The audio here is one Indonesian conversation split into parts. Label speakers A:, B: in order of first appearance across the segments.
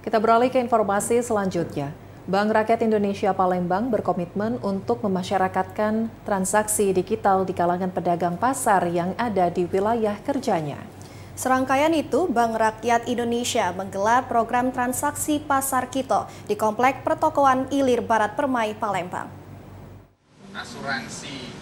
A: Kita beralih ke informasi selanjutnya. Bank Rakyat Indonesia Palembang berkomitmen untuk memasyarakatkan transaksi digital di kalangan pedagang pasar yang ada di wilayah kerjanya.
B: Serangkaian itu, Bank Rakyat Indonesia menggelar program transaksi Pasar Kito di Komplek Pertokoan Ilir Barat Permai, Palembang.
C: Asuransi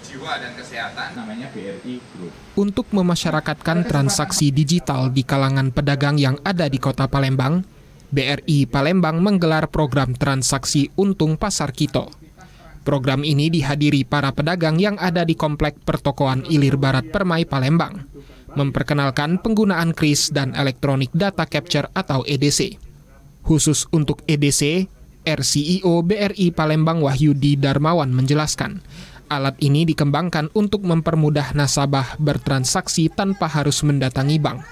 C: jiwa dan kesehatan namanya BRI Group.
D: Untuk memasyarakatkan transaksi digital di kalangan pedagang yang ada di Kota Palembang, BRI Palembang menggelar program transaksi Untung Pasar Kito. Program ini dihadiri para pedagang yang ada di Komplek Pertokoan Ilir Barat Permai, Palembang, memperkenalkan penggunaan kris dan Electronic Data Capture atau EDC. Khusus untuk EDC, RCEO BRI Palembang Wahyudi Darmawan menjelaskan, alat ini dikembangkan untuk mempermudah nasabah bertransaksi tanpa harus mendatangi bank.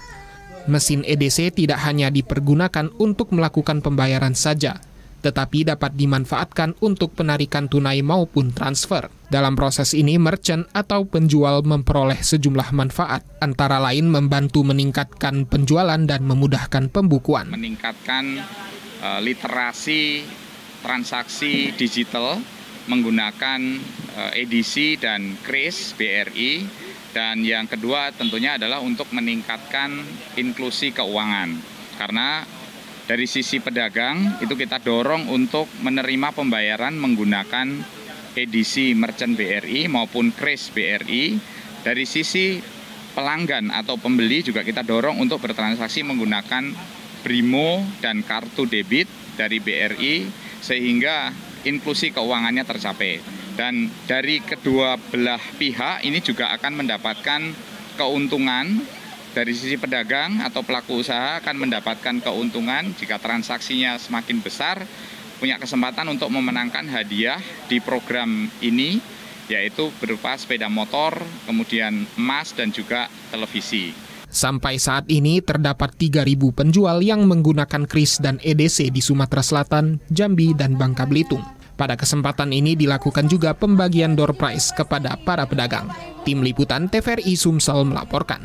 D: Mesin EDC tidak hanya dipergunakan untuk melakukan pembayaran saja, tetapi dapat dimanfaatkan untuk penarikan tunai maupun transfer. Dalam proses ini, merchant atau penjual memperoleh sejumlah manfaat, antara lain membantu meningkatkan penjualan dan memudahkan pembukuan.
C: Meningkatkan literasi transaksi digital menggunakan edisi dan kris BRI. Dan yang kedua tentunya adalah untuk meningkatkan inklusi keuangan. Karena dari sisi pedagang itu kita dorong untuk menerima pembayaran menggunakan edisi merchant BRI maupun kris BRI. Dari sisi pelanggan atau pembeli juga kita dorong untuk bertransaksi menggunakan Brimo dan kartu debit dari BRI sehingga inklusi keuangannya tercapai. Dan dari kedua belah pihak ini juga akan mendapatkan keuntungan. Dari sisi pedagang atau pelaku usaha akan mendapatkan keuntungan jika transaksinya semakin besar, punya kesempatan untuk memenangkan hadiah di program ini, yaitu berupa sepeda motor, kemudian emas dan juga televisi.
D: Sampai saat ini terdapat 3.000 penjual yang menggunakan kris dan EDC di Sumatera Selatan, Jambi, dan Bangka Belitung. Pada kesempatan ini dilakukan juga pembagian door prize kepada para pedagang. Tim Liputan TVRI Sumsel melaporkan.